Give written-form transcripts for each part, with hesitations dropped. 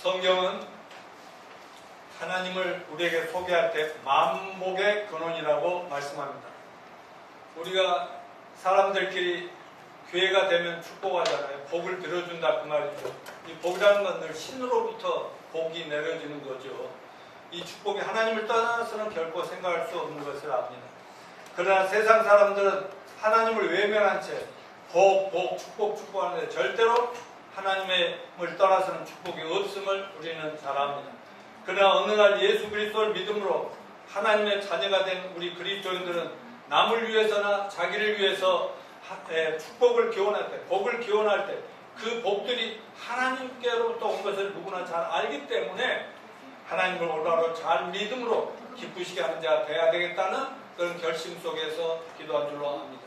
성경은 하나님을 우리에게 소개할 때 만복의 근원이라고 말씀합니다. 우리가 사람들끼리 교회가 되면 축복하잖아요. 복을 들어준다 그 말이죠. 이 복이라는 건 늘 신으로부터 복이 내려지는 거죠. 이 축복이 하나님을 떠나서는 결코 생각할 수 없는 것을 압니다. 그러나 세상 사람들은 하나님을 외면한 채 축복하는데 절대로 하나님을 떠나서는 축복이 없음을 우리는 잘 압니다. 그러나 어느 날 예수 그리스도를 믿음으로 하나님의 자녀가 된 우리 그리스도인들은 남을 위해서나 자기를 위해서 축복을 기원할 때, 복을 기원할 때 그 복들이 하나님께로부터 온 것을 누구나 잘 알기 때문에 하나님을 올바로 잘 믿음으로 기쁘시게 하는 자가 되어야 되겠다는 그런 결심 속에서 기도한 줄로 압니다.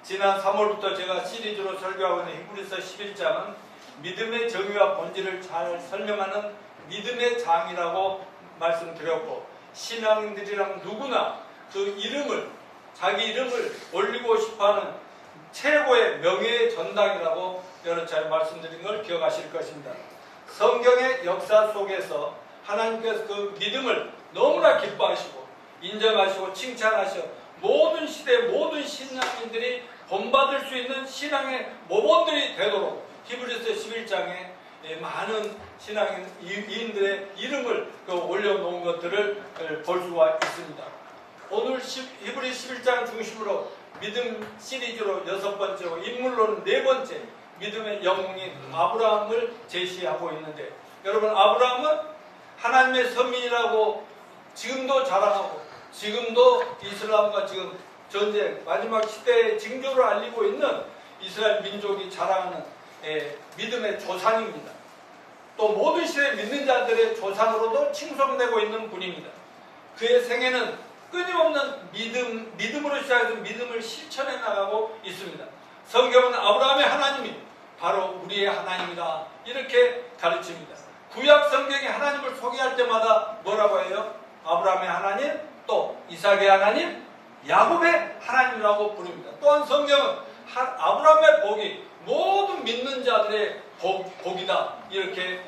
지난 3월부터 제가 시리즈로 설교하고 있는 히브리서 11장은 믿음의 정의와 본질을 잘 설명하는 믿음의 장이라고 말씀드렸고, 신앙인들이랑 누구나 그 이름을, 자기 이름을 올리고 싶어하는 최고의 명예의 전당이라고 여러 차례 말씀드린 걸 기억하실 것입니다. 성경의 역사 속에서 하나님께서 그 믿음을 너무나 기뻐하시고 인정하시고 칭찬하셔 모든 시대 모든 신앙인들이 본받을 수 있는 신앙의 모범들이 되도록 히브리서 11장에 많은 신앙인들의 이름을 올려놓은 것들을 볼 수가 있습니다. 오늘 히브리 11장 중심으로 믿음 시리즈로 6번째고 인물로는 4번째 믿음의 영웅인 아브라함을 제시하고 있는데, 여러분 아브라함은 하나님의 선민이라고 지금도 자랑하고 지금도 이슬람과 지금 전쟁 마지막 시대의 징조를 알리고 있는 이스라엘 민족이 자랑하는 믿음의 조상입니다. 또 모든 시대 믿는 자들의 조상으로도 칭송되고 있는 분입니다. 그의 생애는 끊임없는 믿음으로 시작해서 믿음을 실천해 나가고 있습니다. 성경은 아브라함의 하나님이 바로 우리의 하나님이다 이렇게 가르칩니다. 구약 성경이 하나님을 소개할 때마다 뭐라고 해요? 아브라함의 하나님, 또 이삭의 하나님, 야곱의 하나님이라고 부릅니다. 또한 성경은 아브라함의 복이 모든 믿는 자들의 복이다 이렇게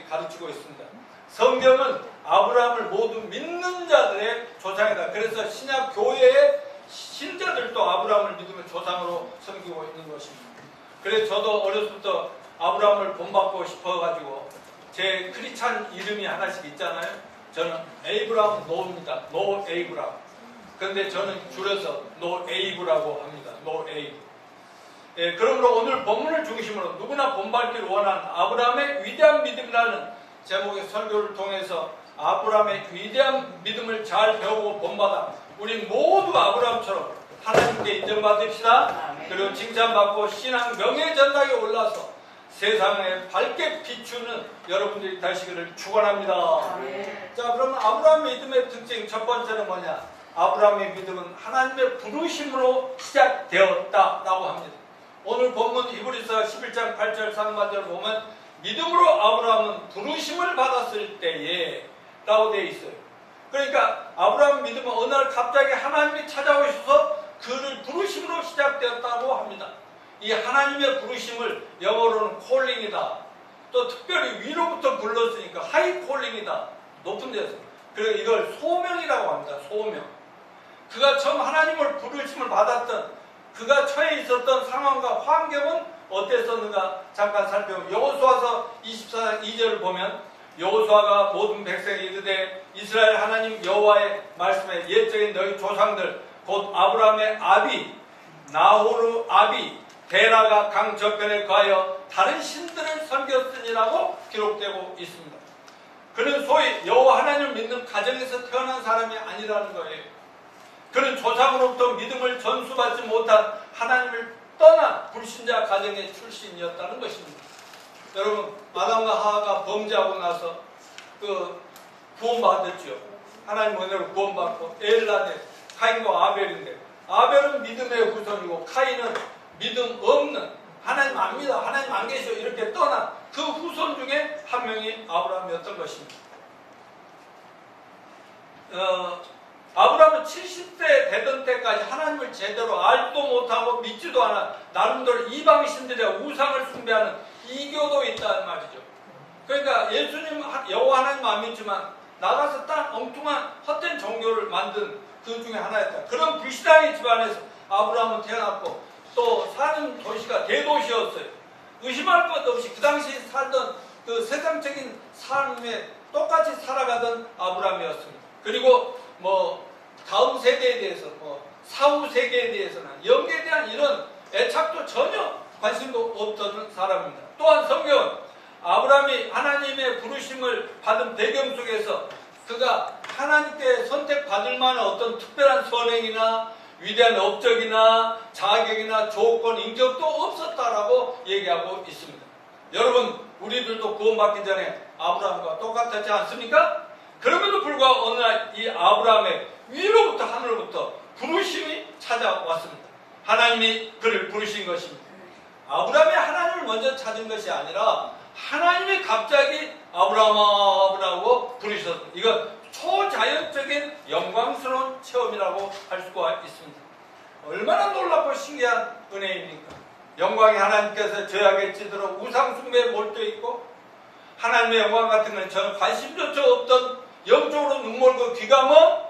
가르치고 있습니다. 성경은 아브라함을 모두 믿는 자들의 조상이다. 그래서 신약 교회의 신자들도 아브라함을 믿음의 조상으로 섬기고 있는 것입니다. 그래서 저도 어렸을부터 아브라함을 본받고 싶어가지고 제 크리스찬 이름이 하나씩 있잖아요. 저는 에이브라함 노입니다. 노 에이브라함. 그런데 저는 줄여서 노 에이브라고 합니다. 노 에이브. 그러므로 오늘 본문을 중심으로 누구나 본받기를 원하는 아브라함의 위대한 믿음이라는 제목의 설교를 통해서 아브라함의 위대한 믿음을 잘 배우고 본받아 우리 모두 아브라함처럼 하나님께 인정받읍시다. 그리고 칭찬받고 신앙 명예 전당에 올라서 세상에 밝게 비추는 여러분들이 되시기를 축원합니다. 자, 그러면 아브라함의 믿음의 특징 첫 번째는 뭐냐? 아브라함의 믿음은 하나님의 부르심으로 시작되었다라고 합니다. 오늘 본문 히브리서 11장 8절 상반절을 보면 믿음으로 아브라함은 부르심을 받았을 때에 라고 되어 있어요. 그러니까 아브라함 믿음은 어느 날 갑자기 하나님이 찾아오셔서 그를 부르심으로 시작되었다고 합니다. 이 하나님의 부르심을 영어로는 콜링이다. 또 특별히 위로부터 불렀으니까 하이 콜링이다. 높은 데서. 그리고 이걸 소명이라고 합니다. 소명. 그가 처음 하나님을 부르심을 받았던 그가 처해 있었던 상황과 환경은 어땠었는가 잠깐 살펴보면 여호수아서 24장 2절을 보면 여호수아가 모든 백성에게 이르되 이스라엘 하나님 여호와의 말씀에 옛적인 너희 조상들 곧 아브라함의 아비 나호르 아비 데라가 강 저편에 가하여 다른 신들을 섬겼으니라고 기록되고 있습니다. 그는 소위 여호와 하나님을 믿는 가정에서 태어난 사람이 아니라는 거예요. 그는 조상으로부터 믿음을 전수받지 못한 하나님을 떠난 불신자 가정의 출신이었다는 것입니다. 여러분 아담과 하와가 범죄하고 나서 구원받았죠. 하나님 은혜로 구원받고 엘라데 카인과 아벨인데 아벨은 믿음의 후손이고 카인은 믿음 없는 하나님 압니다. 하나님 안 계셔 이렇게 떠난 그 후손 중에 한 명이 아브라함이었던 것입니다. 아브라함은 70세 되던 때까지 하나님을 제대로 알지도 못하고 믿지도 않아 나름대로 이방신들의 우상을 숭배하는 이교도 있다는 말이죠. 그러니까 예수님 여호와 하나님 안 믿지만 나가서 딱 엉뚱한 헛된 종교를 만든 그 중에 하나였다. 그런 불신앙의 집안에서 아브라함은 태어났고 또 사는 도시가 대도시였어요. 의심할 것 없이 그 당시 살던 그 세상적인 삶에 똑같이 살아가던 아브라함이었습니다. 그리고 뭐 다음 세대에 대해서 사후 세계에 대해서는 영계에 대한 이런 애착도 전혀 관심도 없던 사람입니다. 또한 성경은 아브라함이 하나님의 부르심을 받은 배경 속에서 그가 하나님께 선택받을 만한 어떤 특별한 선행이나 위대한 업적이나 자격이나 조건, 인격도 없었다라고 얘기하고 있습니다. 여러분, 우리들도 구원받기 전에 아브라함과 똑같았지 않습니까? 그럼에도 불구하고 어느 날 이 아브라함의 위로부터 하늘로부터 부르심이 찾아왔습니다. 하나님이 그를 부르신 것입니다. 아브라함이 하나님을 먼저 찾은 것이 아니라 하나님이 갑자기 아브라함이라고 부르셨습니다. 이건 초자연적인 영광스러운 체험이라고 할 수가 있습니다. 얼마나 놀랍고 신기한 은혜입니까? 영광의 하나님께서 저에게 찌도록 우상숭배에 몰두있고 하나님의 영광 같은 건 저는 관심조차 없던 영적으로 눈멀고 귀가 먼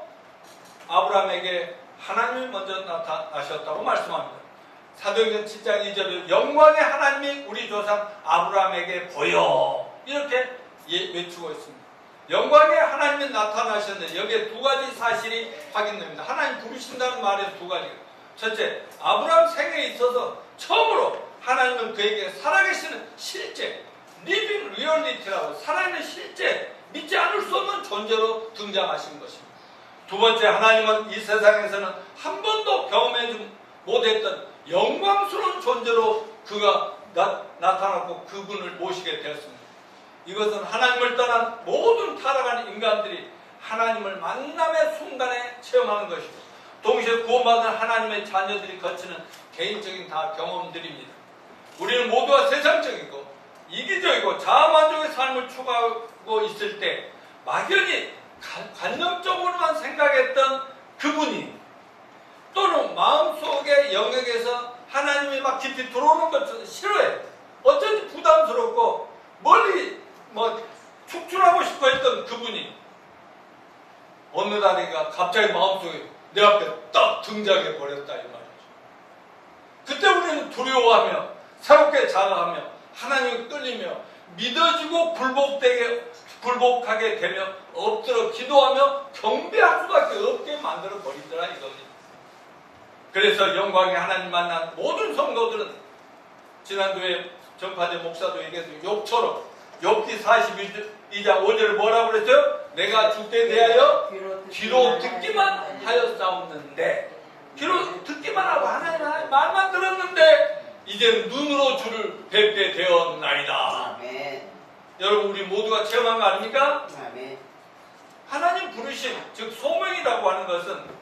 아브라함에게 하나님이 먼저 나타나셨다고 말씀합니다. 사도행전 7장 2절에 영광의 하나님이 우리 조상 아브라함에게 보여 이렇게 외치고 있습니다. 영광의 하나님이 나타나셨는데 여기에 두 가지 사실이 확인됩니다. 하나님 부르신다는 말에서 두 가지가. 첫째, 아브라함 생애에 있어서 처음으로 하나님은 그에게 살아계시는 실제 리빙 리얼리티라고 살아있는 실제 믿지 않을 수 없는 존재로 등장하신 것입니다. 두 번째, 하나님은 이 세상에서는 한 번도 경험하지 못했던 영광스러운 존재로 그가 나타났고 그분을 모시게 되었습니다. 이것은 하나님을 떠난 모든 타락한 인간들이 하나님을 만남의 순간에 체험하는 것이고 동시에 구원받은 하나님의 자녀들이 거치는 개인적인 다 경험들입니다. 우리는 모두가 세상적이고 이기적이고 자아만족의 삶을 추구하고 있을 때 막연히 관념적으로만 생각했던 그분이 또는 마음속의 영역에서 하나님이 막 깊이 들어오는 것을 싫어해. 어쩐지 부담스럽고 멀리 축출하고 싶어 했던 그분이 어느 날인가 갑자기 마음속에 내 앞에 딱 등장해 버렸다 이 말이죠. 그때 우리는 두려워하며 새롭게 자라하며 하나님을 끌리며 믿어지고 굴복하게 되며 엎드려 기도하며 경배할 수밖에 없게 만들어 버리더라 이겁니다. 그래서 영광의 하나님 만난 모든 성도들은 지난주에 전파대 목사도 얘기했어요. 욥처럼 욥기 42장 5절을 뭐라고 그랬어요? 내가 주께 대하여 귀로 듣기만 하였사옵는데 귀로 듣기만 하고 하나님 말만 들었는데 이제 눈으로 주를 뵙게 되었나이다. 아멘. 여러분 우리 모두가 체험한 거 아닙니까? 아멘. 하나님 부르심 즉 소명이라고 하는 것은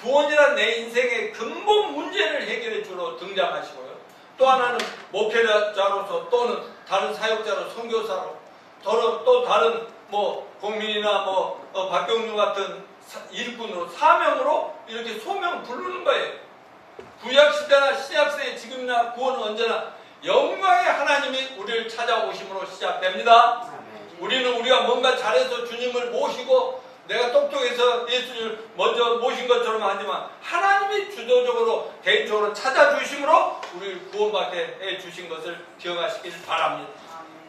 구원이란 내 인생의 근본 문제를 해결해 주러 등장하시고요. 또 하나는 목회자로서 또는 다른 사역자로 선교사로 또 다른 공민이나 박경주 같은 일꾼으로 사명으로 이렇게 소명 부르는 거예요. 구약시대나 신약시대 지금이나 구원은 언제나 영광의 하나님이 우리를 찾아오심으로 시작됩니다. 우리는 우리가 뭔가 잘해서 주님을 모시고 내가 똑똑해서 예수님을 먼저 모신 것처럼 하지만 하나님이 주도적으로 개인적으로 찾아주심으로 우리를 구원받게 해주신 것을 기억하시길 바랍니다.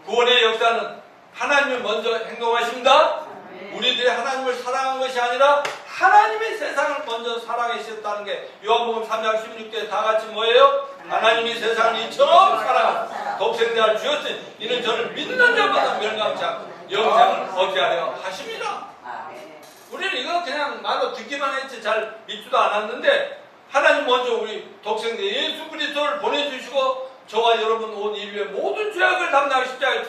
구원의 역사는 하나님이 먼저 행동하십니다. 우리들이 하나님을 사랑한 것이 아니라 하나님이 세상을 먼저 사랑하셨다는 게 요한복음 3장 16절에 다 같이 뭐예요? 하나님이 세상을 이처럼 사랑하사 독생자를 주셨으니 이는 저를 믿는 자마다 멸망치 않고 영생을 얻게 하려 하심이라. 우리는 이거 그냥 말로 듣기만 했지 잘 믿지도 않았는데 하나님 먼저 우리 독생자 예수 그리스도를 보내주시고 저와 여러분 온 인류의 모든 죄악을 담당하고 십자가에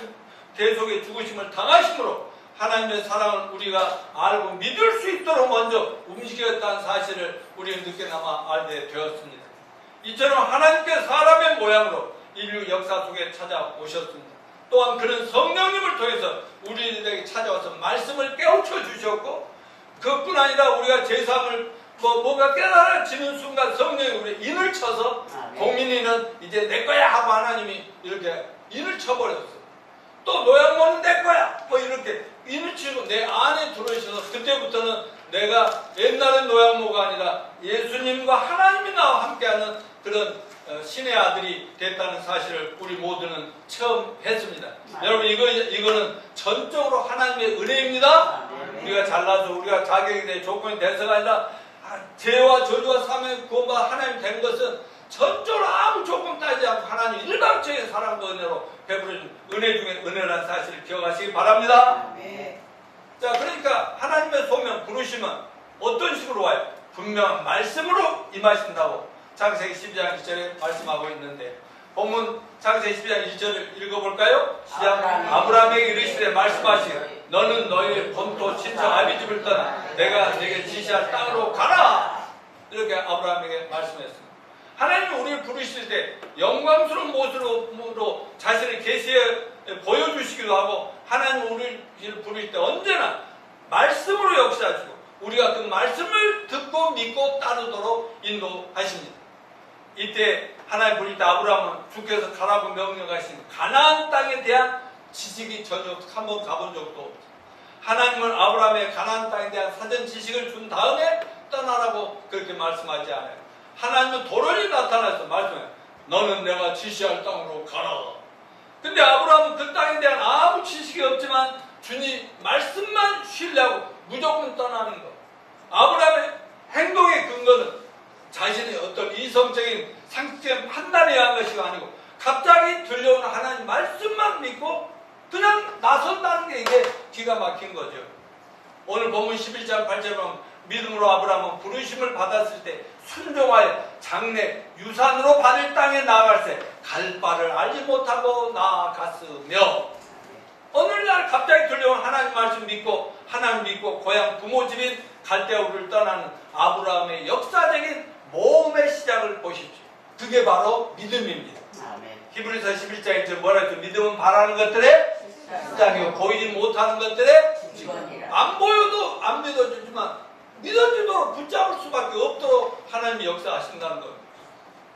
대속의 죽으심을 당하심으로 하나님의 사랑을 우리가 알고 믿을 수 있도록 먼저 움직였다는 사실을 우리는 늦게나마 알게 되었습니다. 이처럼 하나님께 사람의 모양으로 인류 역사 속에 찾아오셨습니다. 또한 그런 성령님을 통해서 우리에게 찾아와서 말씀을 깨우쳐 주셨고 그뿐 아니라 우리가 제3을 뭔가 깨달아지는 순간 성령이 우리 인을 쳐서 공민이는 이제 내 거야 하고 하나님이 이렇게 인을 쳐버렸어요. 또 노양모는 내 거야. 뭐 이렇게 인치고 내 안에 들어오셔서 그때부터는 내가 옛날의 노양모가 아니라 예수님과 하나님이 나와 함께하는 그런 신의 아들이 됐다는 사실을 우리 모두는 처음 했습니다. 여러분 이거는 전적으로 하나님의 은혜입니다. 우리가 잘나서 우리가 자격이 돼 조건이 돼서가 아니라 죄와 저주와 사명의 구원과 하나님 된 것은 전적으로 아무 조건 따지지 않고 하나님 일방적인 사랑과 은혜로 베풀어준 은혜 중에 은혜라는 사실을 기억하시기 바랍니다. 자, 그러니까 하나님의 소명 부르시면 어떤 식으로 와요? 분명한 말씀으로 임하신다고 창세기 12장 1절에 말씀하고 있는데, 본문 창세기 12장 1절을 읽어볼까요? 시작. 아브라함에게 이르시되 말씀하시되 너는 너희의 본토 친척 아비집을 떠나 내가 네게 지시할 땅으로 가라. 이렇게 아브라함에게 말씀했습니다. 하나님이 우리를 부르실 때 영광스러운 모습으로 자신을 계시해 보여주시기도 하고, 하나님 우리를 부르실 때 언제나 말씀으로 역사하시고 우리가 그 말씀을 듣고 믿고 따르도록 인도하십니다. 이때 하나님 부르실 때 아브라함은 주께서 가라고 명령하신 가나안 땅에 대한 지식이 전혀 한번 가본 적도 없죠. 하나님은 아브라함의 가나안 땅에 대한 사전 지식을 준 다음에 떠나라고 그렇게 말씀하지 않아요. 하나님은 도련히 나타나서 말씀해요. 너는 내가 지시할 땅으로 가라. 근데 아브라함은 그 땅에 대한 아무 지식이 없지만 주님 말씀만 신뢰하고 무조건 떠나는 것. 아브라함의 행동의 근거는 자신의 어떤 이성적인 상식적인 판단에 의한 것이 아니고 갑자기 들려오는 하나님 말씀만 믿고 그냥 나선다는 게 이게 기가 막힌 거죠. 오늘 본문 11장 8절에 보면 믿음으로 아브라함은 부르심을 받았을 때 순종하여 장래 유산으로 받을 땅에 나아갈새 갈 바를 알지 못하고 나아갔으며, 오늘날 갑자기 들려온 하나님 말씀 믿고 하나님 믿고 고향 부모 집인 갈대아우를 떠나는 아브라함의 역사적인 모험의 시작을 보십시오. 그게 바로 믿음입니다. 히브리서 11장 1절 뭐라 했죠? 믿음은 바라는 것들의 실상이요 보이지 못하는 것들의 안 보여도 안 믿어주지만 믿어지도록 붙잡을 수밖에 없도록 하나님이 역사하신다는 겁니다.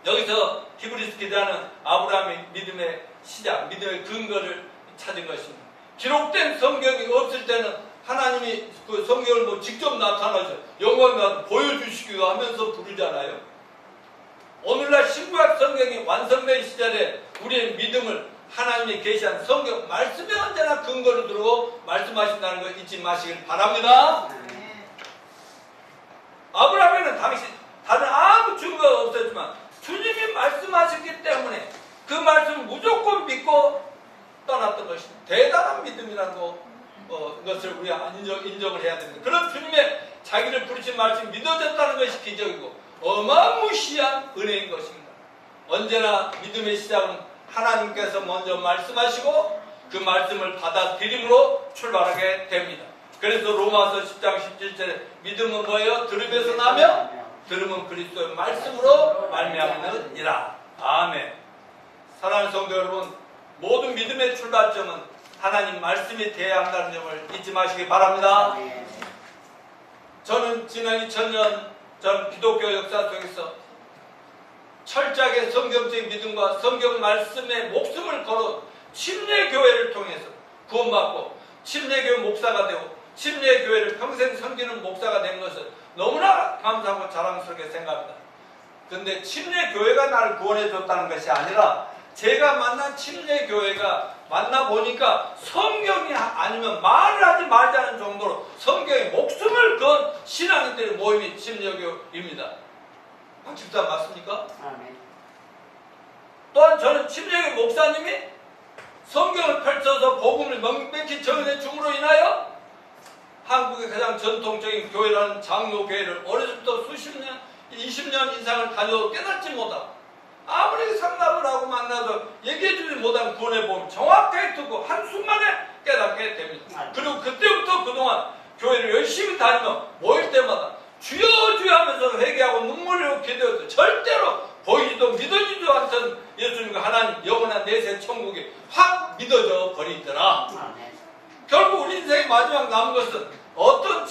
여기서 히브리서 기자는 아브라함의 믿음의 시작, 믿음의 근거를 찾은 것입니다. 기록된 성경이 없을 때는 하나님이 그 성경을 뭐 직접 나타나서 영광이 나타나 보여주시기도 하면서 부르잖아요. 오늘날 신구약 성경이 완성된 시절에 우리의 믿음을 하나님이 계시한 성경 말씀에 언제나 근거를 두고 말씀하신다는 거 잊지 마시길 바랍니다. 아브라함에는 당시 다른 아무 증거가 없었지만 주님이 말씀하셨기 때문에 그 말씀을 무조건 믿고 떠났던 것입니다. 대단한 믿음이라는 것을 우리가 인정을 해야 됩니다. 그런 주님의 자기를 부르신 말씀이 믿어졌다는 것이 기적이고 어마무시한 은혜인 것입니다. 언제나 믿음의 시작은 하나님께서 먼저 말씀하시고 그 말씀을 받아들임으로 출발하게 됩니다. 그래서 로마서 10장 17절에 믿음은 뭐예요? 들음에서 나며 들음은 그리스도의 말씀으로 말미암느니라. 아멘. 사랑하는 성도 여러분, 모든 믿음의 출발점은 하나님 말씀이 되어야 한다는 점을 잊지 마시기 바랍니다. 저는 지난 2000년 전 기독교 역사 속에서 철저하게 성경적인 믿음과 성경 말씀에 목숨을 걸어 침례교회를 통해서 구원받고 침례교회 목사가 되고 침례교회를 평생 섬기는 목사가 된 것을 너무나 감사하고 자랑스럽게 생각합니다. 그런데 침례교회가 나를 구원해 줬다는 것이 아니라 제가 만난 침례교회가 만나보니까 성경이 아니면 말을 하지 말자는 정도로 성경에 목숨을 건 신앙인들의 모임이 침례교입니다. 박 집사 맞습니까? 또한 저는 침례교회 목사님이 성경을 펼쳐서 복음을 명백히 전해 줌으로 인하여 한국의 가장 전통적인 교회라는 장로교회를 어려서부터 수십 년, 20년 이상을 다녀도 깨닫지 못하고 아무리 상담을 하고 만나도 얘기해주지 못한 구원의 복음 정확하게 듣고 한순간에 깨닫게 됩니다. 그리고 그때부터 그동안 교회를 열심히 다니며 모일 때마다 주여 주여 하면서 회개하고 눈물로 기도해도 절대로 보이지도 믿어지지도 않던 예수님과 하나님 영원한 내세 천국이 확 믿어져 버리더라. 결국 우리 인생의 마지막 남은 것은 어떤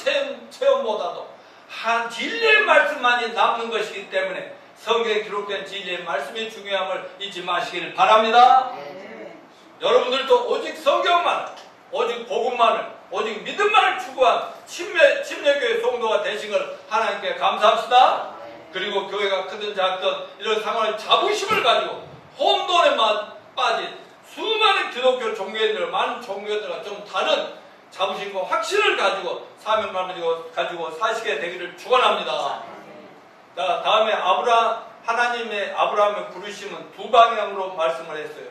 체험보다도 한 진리의 말씀만이 남는 것이기 때문에 성경에 기록된 진리의 말씀의 중요함을 잊지 마시기를 바랍니다. 여러분들도 오직 성경만, 오직 복음만을, 오직 믿음만을 추구한 침례교회 성도가 되신 걸 하나님께 감사합시다. 그리고 교회가 크든 작든 이런 상황을 자부심을 가지고 혼돈에만 빠진 수많은 기독교 종교인들, 많은 종교인들과 좀 다른 자부심과 확신을 가지고 사명감을 가지고 사시게 되기를 축원합니다. 자, 다음에 하나님의 아브라함의 부르심은 두 방향으로 말씀을 했어요.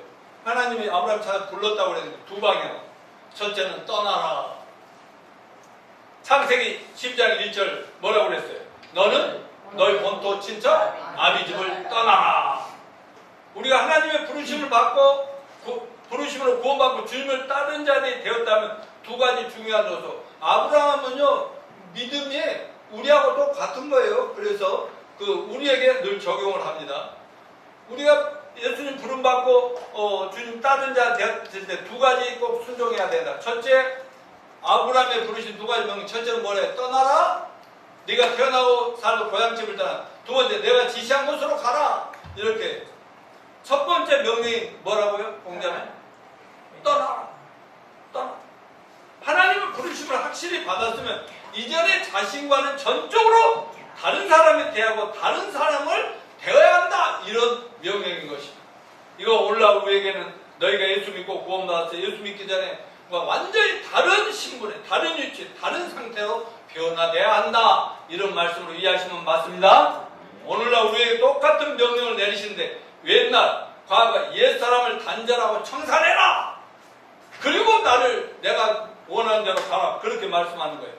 하나님이 아브라함 찾아 불렀다고 그랬는데 두 방향. 첫째는 떠나라. 창세기 10장 1절 뭐라고 그랬어요? 너는 너희 본토 친척 아비집을 떠나라. 우리가 하나님의 부르심을 받고 부르심으로 구원받고 주님을 따르는 자들이 되었다면 두 가지 중요한 요소. 아브라함은요, 믿음이 우리하고 똑같은 거예요. 그래서 우리에게 늘 적용을 합니다. 우리가 예수님 부름받고 주님 따르는 자 되었을 때 두 가지 꼭 순종해야 된다. 첫째, 아브라함의 부르신 두 가지 명령. 첫째는 뭐래? 떠나라. 네가 태어나고 살고 고향집을 떠나. 두 번째, 내가 지시한 곳으로 가라. 이렇게. 첫 번째 명령이 뭐라고요? 공자는 떠나라. 떠나. 하나님의 부르심을 확실히 받았으면 이전에 자신과는 전적으로 다른 사람이 대하고 다른 사람을 되어야 한다. 이런 명령인 것입니다. 이거 오늘날 우리에게는 너희가 예수 믿고 구원받았어. 예수 믿기 전에 완전히 다른 신분에, 다른 위치에, 다른 상태로 변화돼야 한다. 이런 말씀으로 이해하시면 맞습니다. 오늘날 우리에게 똑같은 명령을 내리시는데 옛날 과거 옛사람을 단절하고 청산해라. 그리고 나를 내가 원하는 대로 가라. 그렇게 말씀하는 거예요.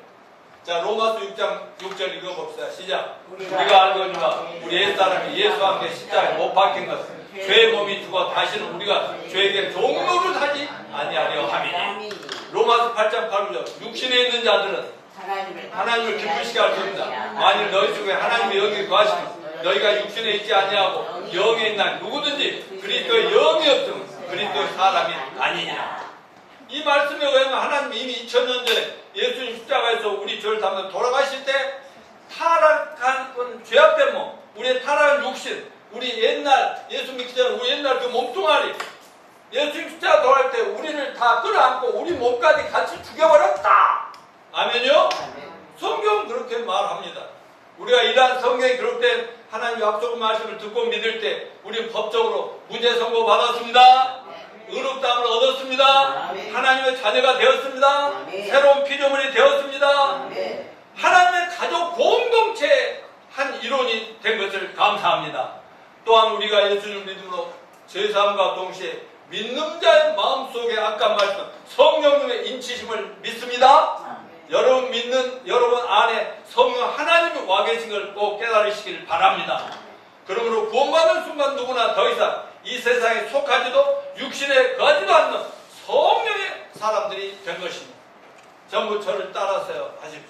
자, 로마서 6장 6절 읽어봅시다. 시작. 우리가 알거니와 우리 옛사람이 예수와 함께 십자가에 못 박힌 것은 죄의 몸이 죽어 다시는 우리가 죄에게 종로를 하지 아니하려 함이니. 로마서 8장 8절. 육신에 있는 자들은 하나님을 기쁘시게 할 겁니다. 만일 너희 중에 하나님이 여기 거하시면 너희가 육신에 있지 아니하고 영에 있나 누구든지 그리스도의 영이 없으면 그리스도의 사람이 아니냐. 이 말씀에 의하면 하나님이 이미 2000년 전에 예수님 십자가에서 우리 죄를 담아 돌아가실 때 타락한 죄악된 몸, 우리의 타락한 육신, 우리 옛날 예수 믿기 전에 우리 옛날 그 몸뚱아리, 예수님 십자가 돌아갈 때 우리를 다 끌어안고 우리 몸까지 같이 죽여버렸다. 아멘요? 성경은 그렇게 말합니다. 우리가 이러한 성경에 기록된 하나님의 약속의 말씀을 듣고 믿을 때 우리는 법적으로 무죄 선고 받았습니다. 의롭다함을 얻었습니다. 하나님의 자녀가 되었습니다. 새로운 피조물이 되었습니다. 하나님의 가족 공동체의 한 일원이 된 것을 감사합니다. 또한 우리가 예수님을 믿음으로 죄사함과 동시에 믿는 자의 마음속에 아까 말씀 성령님의 인치심을 믿습니다. 여러분 안에 성령 하나님이 와 계신 걸 꼭 깨달으시길 바랍니다. 그러므로 구원받는 순간 누구나 더 이상 이 세상에 속하지도 육신에 거하지도 않는 성령의 사람들이 된 것입니다. 전부 저를 따라서 하십시오.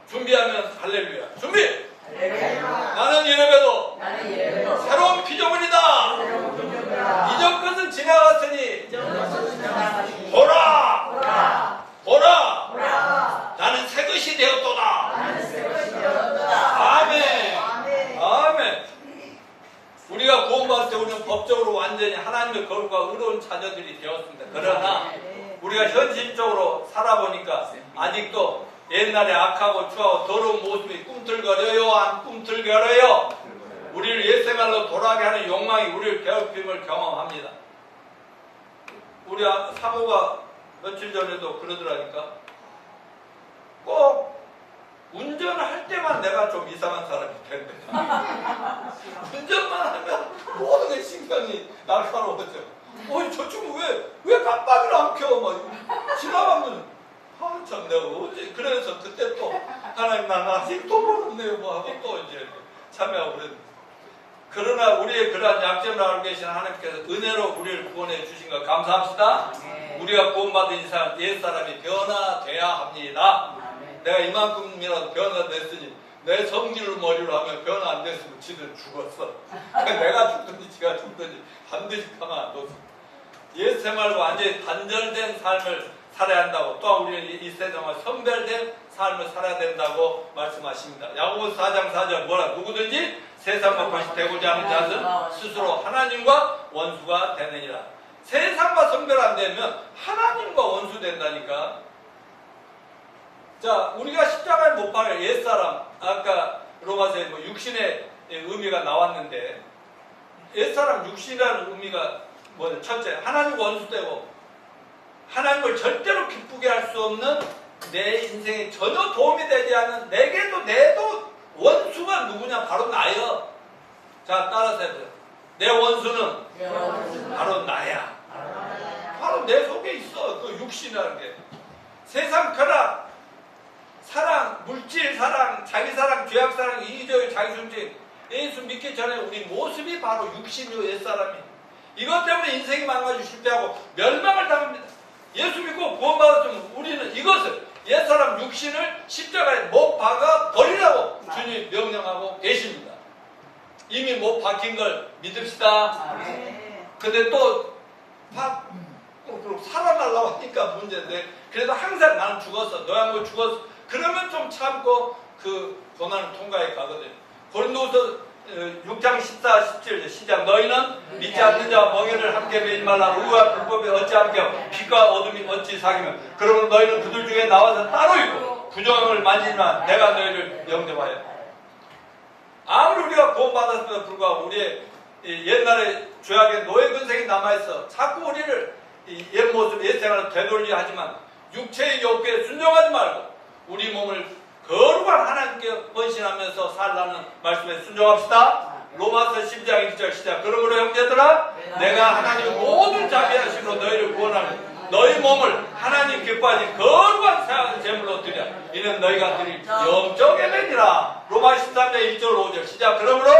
준비하면 할렐루야. 준비! 할렐루야. 나는 이래봬도 새로운 피조물이다. 이전 것은 지나갔으니 보라! 나는 새 것이 되었도다. 아멘. 아멘. 우리가 구원받을 때 우리는 법적으로 완전히 하나님의 거룩과 의로운 자녀들이 되었습니다. 그러나 우리가 현실적으로 살아보니까 아직도 옛날에 악하고 추하고 더러운 모습이 꿈틀거려요? 안 꿈틀거려요? 우리를 옛생활로 돌아가게 하는 욕망이 우리를 괴롭힘을 경험합니다. 우리 사모가 며칠 전에도 그러더라니까. 꼭 운전을 할 때만 내가 좀 이상한 사람이 된대. 운전만 하면 모든 게 신경이 날카로워져. 저 친구 왜 깜빡이를 안 켜? 막 지나가면 참 내가 어제 그래서 그때 또 하나님 난 아직도 모르네요 뭐 하고 또 이제 참여하고 그랬는데, 그러나 우리의 그러한 약점을 알고 계신 하나님께서 은혜로 우리를 구원해 주신 것 감사합시다. 우리가 구원받은 이상 옛사람이 변화돼야 합니다. 내가 이만큼이라도 변화됐으니 내 성질을 머리로 하면 변화 안 됐으면 지들 죽었어. 내가 죽든지 지가 죽든지 반드시 가만 안 뒀어. 옛 생활과 완전히 단절된 삶을 살아야 한다고, 또한 우리는 이 세상과 선별된 삶을 살아야 된다고 말씀하십니다. 야고보서 4장 4절 뭐라? 누구든지 세상과 것이 되고자 하는 자는 스스로 하나님과 원수가 되느니라. 세상과 성별 안 되면 하나님과 원수 된다니까. 자, 우리가 십자가에 못 박을 옛사람, 아까 로마서에 뭐 육신의 의미가 나왔는데, 옛사람 육신이라는 의미가 뭐냐? 첫째, 하나님 원수되고 하나님을 절대로 기쁘게 할 수 없는 내 인생에 전혀 도움이 되지 않는 내도 원수가 누구냐? 바로 나요. 자, 따라서 해보세요. 내 원수는 바로 나야. 바로 내 속에 있어. 그 육신이라는 게. 세상 쾌락, 사랑, 물질 사랑, 자기 사랑, 죄악 사랑, 이기적인 자기 중심, 예수 믿기 전에 우리 모습이 바로 육신이요 옛사람이. 이것 때문에 인생이 망가지고 실패하고 멸망을 당합니다. 예수 믿고 구원받았으면 우리는 이것을 옛사람 육신을 십자가에 못 박아 버리라고 주님 명령하고 계십니다. 이미 못 박힌 걸 믿읍시다. 근데 또 살아나려고 하니까 문제인데, 그래도 항상 나는 죽었어, 너야 뭐 죽었어, 그러면 좀 참고 그 고난을 통과해 가거든요. 고린도후서 6장 14, 17절 시작. 너희는 믿지 않는 자와 멍에를 함께 매지 말라. 의와 불법이 어찌 함께 빛과 어둠이 어찌 사귀며, 그러면 너희는 그들 중에 나와서 따로 있고 부정을 만지지만 내가 너희를 영접하여. 아무리 우리가 구원받았음에도 불구하고 우리의 옛날에 죄악의 노예 근성이 남아있어 자꾸 우리를 옛 모습, 옛 생활을 되돌리려 하지만 육체의 욕구에 순종하지 말고 우리 몸을 거룩한 하나님께 헌신하면서 살라는 말씀에 순종합시다. 로마서 12장 1절 시작. 그러므로 형제들아, 내가 하나님의 모든 자비하심으로 너희를 구원하는 너희 몸을 하나님 기뻐하신 거룩한 생각의 제물로 드려. 이는 너희가 드릴 영적 예배니라. 로마 13장 1절 5절 시작. 그러므로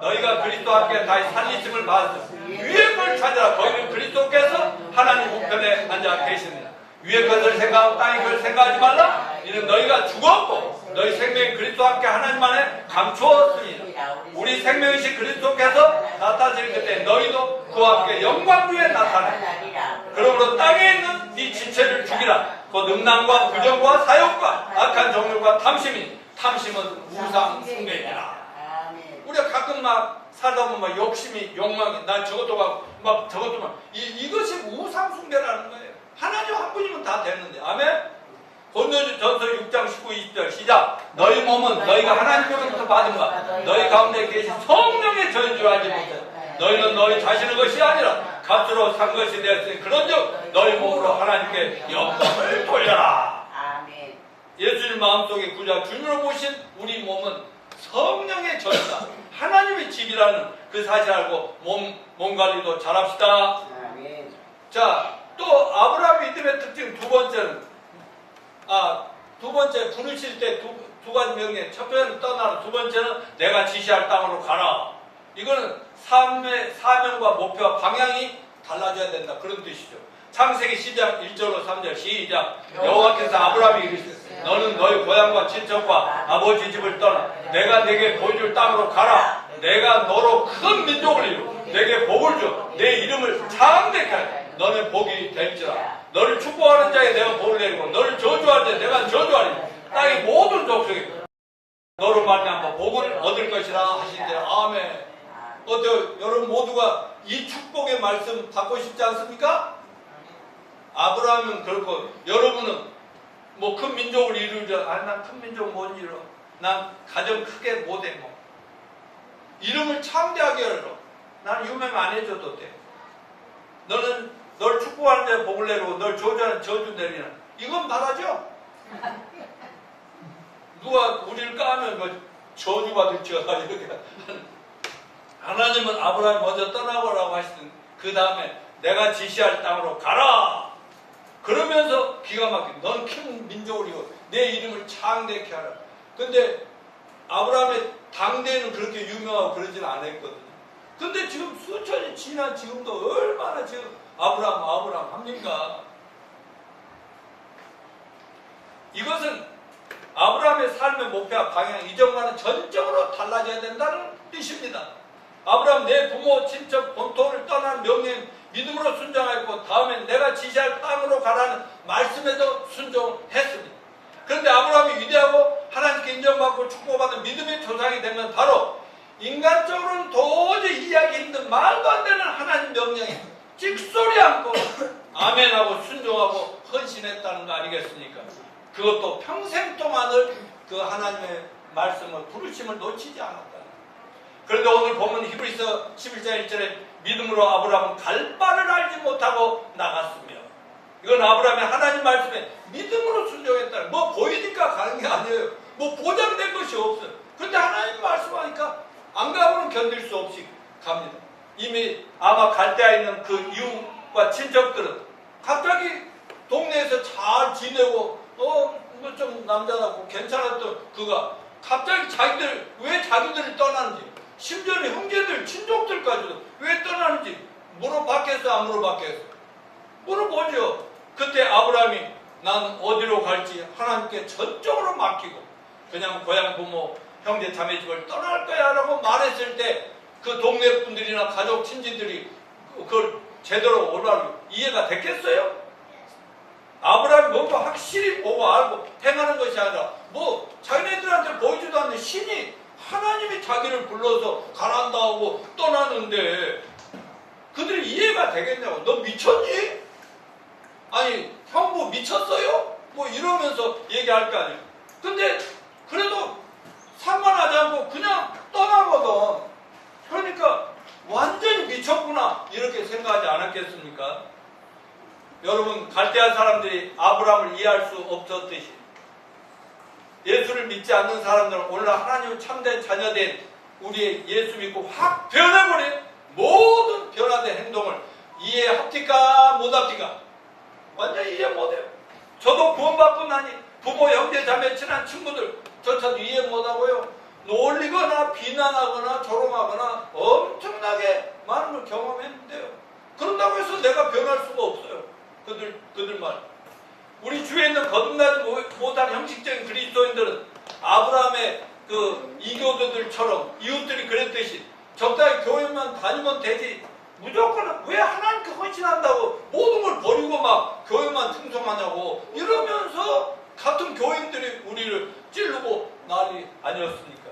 너희가 그리스도와 함께 다시 살리심을 받았어. 위의 걸 찾아라. 거기는 그리스도께서 하나님 우편에 앉아 계시느니라. 위의 것을 생각하고 땅의 것을 생각하지 말라. 이는 너희가 죽었고 너희 생명이 그리스도와 함께 하나님 안에 감추었으니 우리 생명이신 그리스도께서 나타나실 그때 너희도 그와 함께 영광 위에 나타나. 그러므로 땅에 있는 네 지체를 죽이라. 곧 음란과 부정과 사욕과 악한 정욕과 탐심이, 탐심은 우상 숭배니라. 우리가 가끔 막 살다 보면 막 욕심이, 욕망이, 난 저것도 막 저것도 막 이것이 우상 숭배라는 거예요. 하나님 한 분이면 다 되는데. 아멘. 고린도전서 6장 19, 20절 시작. 너희 몸은 너희가 하나님께로부터 받은 바 너희 가운데 계신 성령의 저인 줄 알지 못해. 너희는 너희 자신의 것이 아니라 값으로 산 것이 되었으니 그런즉 너희 몸으로 하나님께 영광을 돌려라. 아멘. 예수님 마음속에 구자 주님으로 보신 우리 몸은 성령의 전이다. 하나님의 집이라는 그 사실 알고 몸 관리도 잘합시다. 아멘. 자, 또 아브라함의 믿음의 특징 두 번째는 두 번째 불을 칠 때 두 가지 명령. 첫 번째는 떠나라. 두 번째는 내가 지시할 땅으로 가라. 이거는 삶의 사명과 목표와 방향이 달라져야 된다. 그런 뜻이죠. 창세기 10장 1절로 3절 시작. 여호와께서 아브라함에게 이르시되 너는 너희 고향과 친척과 아버지 집을 떠나 내가 네게 보여줄 땅으로 가라. 내가 너로 큰 민족을 이루고 네게 복을 줘 내 이름을 창대케 하라. 너는 복이 될지라. 너를 축복하는 자에 내가 복을 내리고 너를 저주하는 자에 내가 저주하리니 땅의 모든 족속이 너로 말미암아 복을 얻을 것이라 하시되. 아멘. 어때요? 여러분 모두가 이 축복의 말씀 받고 싶지 않습니까? 아브라함은 그렇고 여러분은 뭐 큰 민족을 이루자. 난 큰 민족 못 이뤄. 난 가정 크게 못해. 뭐 이름을 창대하게 열어. 난 유명 안 해줘도 돼. 너는 널 축복하는 자에 복을 내리고 널 저주하는 저주 내리는. 이건 말하죠. 누가 우리를 까면 뭐 저주받을지어다 이렇게. 하나님은 아브라함 먼저 떠나보라고 하시던 그 다음에 내가 지시할 땅으로 가라. 그러면서 기가 막히게 넌 큰 민족을 이루고 내 이름을 창대케 하라. 근데 아브라함의 당대는 그렇게 유명하고 그러지는 않았거든요. 근데 지금 수천이 지난 지금도 얼마나 지금 아브라함 합니까? 이것은 아브라함의 삶의 목표와 방향 이전과는 전적으로 달라져야 된다는 뜻입니다. 아브라함 내 부모 친척 본토를 떠난 명령 믿음으로 순종하였고 다음엔 내가 지시할 땅으로 가라는 말씀에도 순종했습니다. 그런데 아브라함이 위대하고 하나님께 인정받고 축복받는 믿음의 조상이 된 건 바로 인간적으로는 도저히 이해하기 힘든 말도 안 되는 하나님 명령이에요. 찍소리 않고 아멘하고 순종하고 헌신했다는 거 아니겠습니까? 그것도 평생 동안을 그 하나님의 말씀을 부르심을 놓치지 않았다. 그런데 오늘 보면 히브리서 11장 1절에 믿음으로 아브라함은 갈 바를 알지 못하고 나갔으며, 이건 아브라함이 하나님 말씀에 믿음으로 순종했다. 뭐 보이니까 가는 게 아니에요. 뭐 보장된 것이 없어요. 그런데 하나님 말씀하니까 안 가고는 견딜 수 없이 갑니다. 이미 아마 갈대아에 있는 그 이웃과 친척들은 갑자기 동네에서 잘 지내고 뭐 좀 남자답고 괜찮았던 그가 갑자기 왜 자기들을 떠나는지, 심지어는 형제들 친족들까지도 왜 떠나는지 물어봤겠어 안 물어봤겠어? 물어보죠. 그때 아브라함이 난 어디로 갈지 하나님께 전적으로 맡기고 그냥 고향 부모 형제 자매 집을 떠날 거야 라고 말했을 때 그 동네 분들이나 가족 친지들이 그걸 제대로 올바로 이해가 됐겠어요? 아브라함이 뭔가 확실히 보고 알고 행하는 것이 아니라 뭐 자기네들한테 보이지도 않는 신이 하나님이 자기를 불러서 가란다 하고 떠나는데 그들이 이해가 되겠냐고. 너 미쳤니? 아니 형부 미쳤어요? 뭐 이러면서 얘기할 거 아니에요. 근데 그래도 상관하지 않고 그냥 떠나거든. 그러니까 완전히 미쳤구나 이렇게 생각하지 않았겠습니까? 여러분, 갈대아 사람들이 아브라함을 이해할 수 없었듯이 예수를 믿지 않는 사람들은 오늘날 하나님 참된 자녀된 우리의 예수 믿고 확 변해버린 모든 변화된 행동을 이해합니까 못합니까? 완전히 이해 못해요. 저도 구원받고 나니 부모, 형제, 자매, 친한 친구들 저차도 이해 못하고요. 놀리거나 비난하거나 조롱하거나 엄청나게 많은 걸 경험했는데요. 그런다고 해서 내가 변할 수가 없어요. 그들 말. 우리 주위에 있는 거듭나지 못한 형식적인 그리스도인들은 아브라함의 그 이교도들처럼 이웃들이 그랬듯이 적당히 교회만 다니면 되지 무조건 왜 하나님께 헌신한다고 모든 걸 버리고 막 교회만 충성하냐고 이러면서 같은 교인들이 우리를 찌르고 난리 아니었습니까?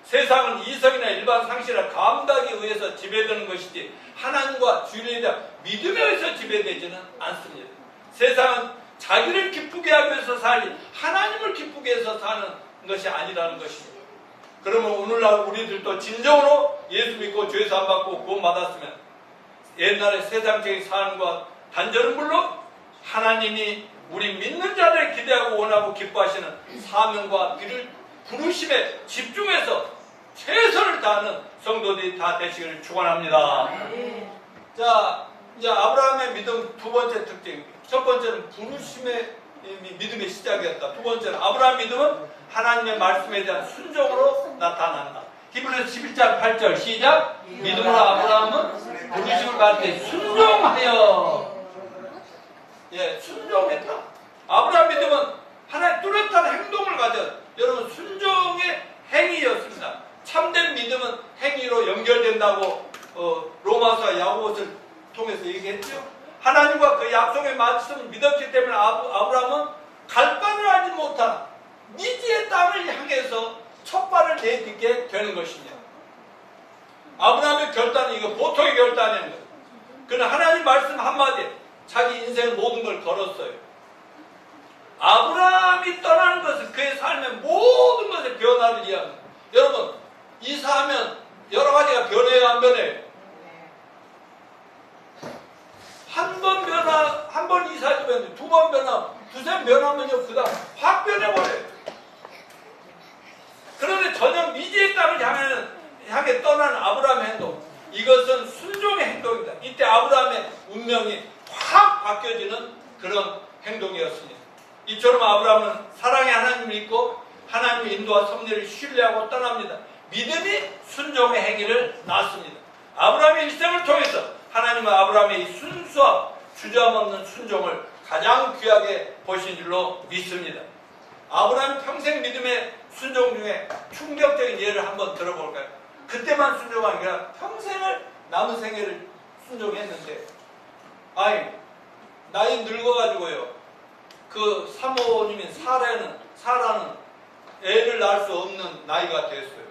세상은 이성이나 일반 상식이나 감각에 의해서 지배되는 것이지 하나님과 주님에 대한 믿음에 의해서 지배되지는 않습니다. 세상은 자기를 기쁘게 하기 위해서 살지 하나님을 기쁘게 해서 사는 것이 아니라는 것입니다. 그러면 오늘날 우리들도 진정으로 예수 믿고 죄 사함 받고 구원받았으면 옛날의 세상적인 삶과 단절은 물론 하나님이 우리 믿는 자들을 기대하고 원하고 기뻐하시는 사명과 부르심에 집중해서 최선을 다하는 성도들이 다 되시기를 축원합니다. 자, 이제 아브라함의 믿음 두 번째 특징입니다. 첫 번째는 부르심의 믿음의 시작이었다. 두 번째는 아브라함 믿음은 하나님의 말씀에 대한 순종으로 나타난다. 히브리서 11장 8절 시작. 믿음으로 아브라함은 부르심을 받을 때 순종하여. 예, 순종했다. 아브라함 믿음은 하나의 뚜렷한 행동을 가져 여러분 순종의 행위였습니다. 참된 믿음은 행위로 연결된다고 로마서 야고보서를 통해서 얘기했죠. 하나님과 그 약속의 말씀을 믿었기 때문에 아브라함은 갈 바를 알지 못한 미지의 땅을 향해서 첫 발을 내딛게 되는 것입니다. 아브라함의 결단은 이거 보통의 결단이 아닙니다. 그는 하나님 말씀 한마디에 자기 인생의 모든 걸 걸었어요. 아브라함이 떠나는 것은 그의 삶의 모든 것의 변화를 이해합니다. 여러분, 이사하면 여러 가지가 변해요, 안 변해요? 한 번 이사해도 변해, 두 번 변하면, 두세 번 변하면요, 그 다음 확 변해버려요. 그런데 전혀 미지의 땅을 향해 떠나는 아브라함의 행동, 이것은 순종의 행동입니다. 이때 아브라함의 운명이 확 바뀌어지는 그런 행동이었습니다. 이처럼 아브라함은 사랑의 하나님을 믿고 하나님의 인도와 섭리를 신뢰하고 떠납니다. 믿음이 순종의 행위를 낳습니다. 아브라함의 일생을 통해서 하나님은 아브라함의 이 순수와 주저함없는 순종을 가장 귀하게 보신 줄로 믿습니다. 아브라함 평생 믿음의 순종 중에 충격적인 예를 한번 들어볼까요? 그때만 순종한 게 아니라 평생을 남은 생애를 순종했는데 나이 늙어가지고요. 그 사모님인 사라는 애를 낳을 수 없는 나이가 됐어요.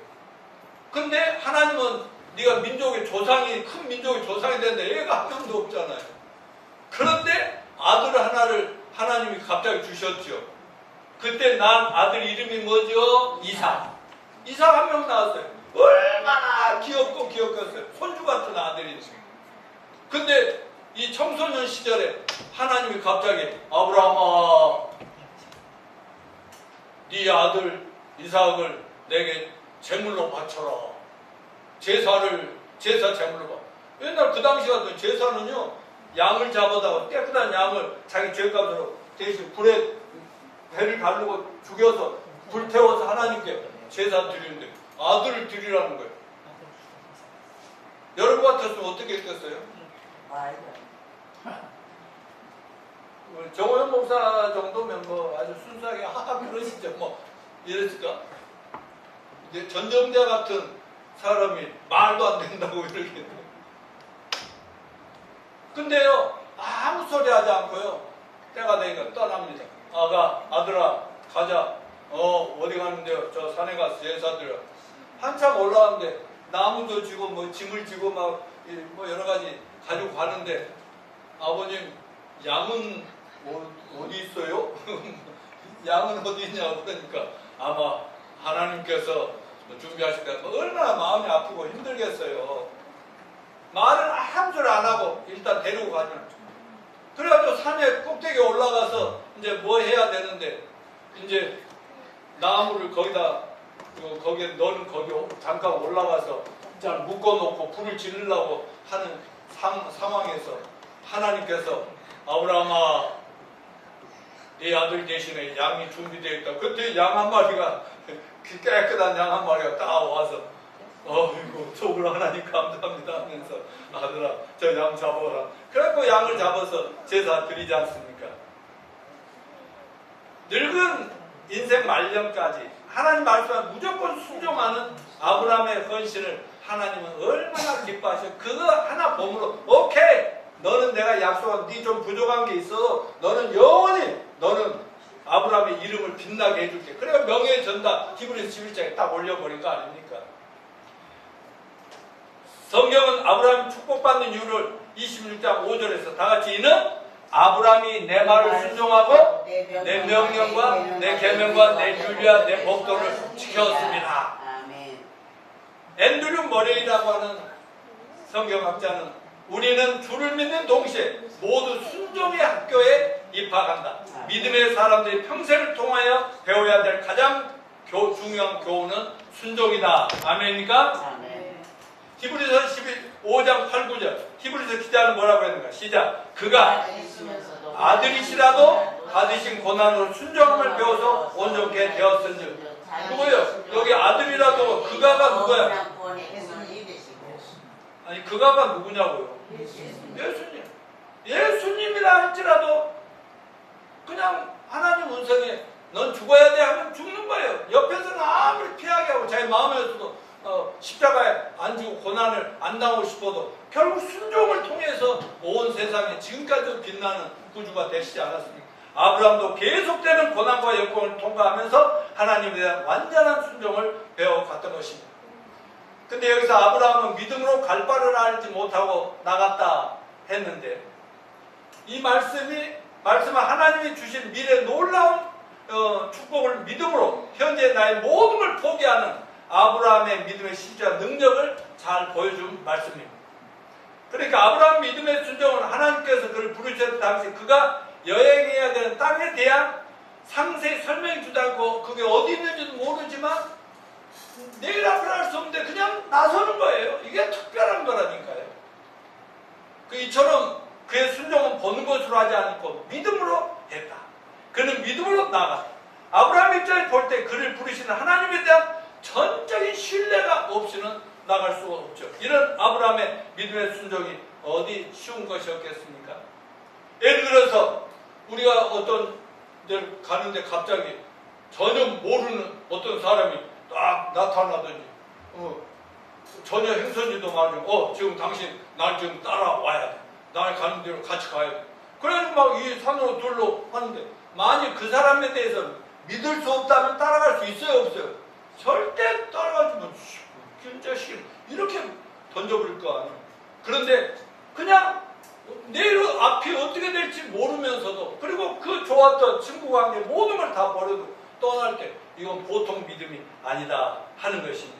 근데 하나님은 네가 민족의 조상이 큰 민족의 조상이 됐는데 애가 한 명도 없잖아요. 그런데 아들 하나를 하나님이 갑자기 주셨죠. 그때 난 아들 이름이 뭐죠? 이삭. 이삭 한 명 나왔어요. 얼마나 귀엽고 귀엽겠어요. 손주 같은 아들이지. 근데 이 청소년 시절에 하나님이 갑자기 아브라함아, 네 아들 이삭을 내게 제물로 바쳐라. 제사 제물로 봐. 옛날 그 당시 같은 제사는요, 양을 잡아다가 깨끗한 양을 자기 죄값으로 대신 불에 배를 가르고 죽여서 불태워서 하나님께 제사 드리는데 아들을 드리라는 거예요. 여러분 같았으면 어떻게 했겠어요? 정호영 목사 정도면 뭐 아주 순수하게 하하 그러시죠. 뭐 이랬을까? 이제 전정자 같은 사람이 말도 안 된다고 이러겠네. 근데요, 아무 소리 하지 않고요, 때가 되니까 떠납니다. 아들아, 가자. 어디 가는데요? 저 산에 가서 제사 드려. 한참 올라왔는데 나무도 지고 뭐 짐을 지고 막 뭐 여러 가지 가지고 가는데 아버님, 양은 어디 있어요? 양은 어디 있냐고 그러니까 아마 하나님께서 준비하실 때 얼마나 마음이 아프고 힘들겠어요. 말은 아무 소리 안 하고 일단 데리고 가면. 그래가지고 산에 꼭대기에 올라가서 이제 뭐 해야 되는데 이제 나무를 거기다 거기에 너는 거기 잠깐 올라가서 잘 묶어놓고 불을 지르려고 하는 상황에서 하나님께서 아브라함아, 네 아들 대신에 양이 준비되어 있다. 그때 양 한 마리가 깨끗한 양 한 마리가 딱 와서 어이구 속으로 하나님 감사합니다 하면서 아들아 저 양 잡아라. 그래갖고 양을 잡아서 제사 드리지 않습니까? 늙은 인생 말년까지 하나님 말씀에 무조건 순종하는 아브라함의 헌신을 하나님은 얼마나 기뻐하셔. 그거 하나 보므로 오케이, 너는 내가 약속한 네 좀 부족한 게 있어. 너는 영원히 너는 아브라함의 이름을 빛나게 해줄게. 그래야 명예의 전당 히브리서 11장에 딱 올려버린 거 아닙니까? 성경은 아브라함이 축복받는 이유를 26장 5절에서 다같이 이는 아브라함이 내 말을 순종하고 내 명령과 내 계명과 내 율리와 내 법도를 지켰습니다. 앤드류 머레이라고 하는 성경학자는 우리는 주를 믿는 동시에 모두 순종의 학교에 입학한다. 믿음의 사람들이 평생을 통하여 배워야 될 가장 중요한 교훈은 순종이다. 아멘입니까? 히브리서 15장 8, 9절. 히브리서 기자는 뭐라고 했는가? 시작. 그가 아들이시라도 받으신 고난으로 순종함을 배워서 온전케 되었은즉. 누구예요? 여기 아들이라도 그가가 누구야? 아니 그가가 누구냐고요? 예수님. 예수님이라 할지라도 그냥 하나님 은성에 넌 죽어야 돼 하면 죽는 거예요. 옆에서는 아무리 피하게 하고 자기 마음에서도 십자가에 안 지고 고난을 안 당하고 싶어도 결국 순종을 통해서 온 세상에 지금까지도 빛나는 구주가 되시지 않았습니까? 아브라함도 계속되는 고난과 역경을 통과하면서 하나님에 대한 완전한 순종을 배워갔던 것입니다. 근데 여기서 아브라함은 믿음으로 갈 바를 알지 못하고 나갔다 했는데 이 말씀은 하나님이 주신 미래의 놀라운 축복을 믿음으로 현재 나의 모든 걸 포기하는 아브라함의 믿음의 실제와 능력을 잘 보여준 말씀입니다. 그러니까 아브라함 믿음의 순종은 하나님께서 그를 부르셨을 당시 그가 여행해야 되는 땅에 대한 상세히 설명해 주지 않고 그게 어디 있는지도 모르지만 내일 앞을 알 수 없는데 그냥 나서는 거예요. 이게 특별한 거라니까요. 이처럼 그의 순종은 보는 것으로 하지 않고 믿음으로 했다. 그는 믿음으로 나갔다. 아브라함 입장에 볼 때 그를 부르시는 하나님에 대한 전적인 신뢰가 없이는 나갈 수가 없죠. 이런 아브라함의 믿음의 순종이 어디 쉬운 것이었겠습니까? 예를 들어서 우리가 어떤 데를 가는데 갑자기 전혀 모르는 어떤 사람이 딱 나타나더니 전혀 행선지도 말고 지금 당신 날 지금 따라와야 돼. 날 가는 대로 같이 가야 돼. 그래서 막 이 산으로 둘러 하는데 만약 그 사람에 대해서 믿을 수 없다면 따라갈 수 있어요 없어요? 절대 따라가지 뭐 길 자식 이렇게 던져버릴 거 아니에요. 그런데 그냥 내일 앞이 어떻게 될지 모르면서도, 그리고 그 좋았던 친구 관계 모든 걸 다 버려도 떠날 때 이건 보통 믿음이 아니다 하는 것입니다.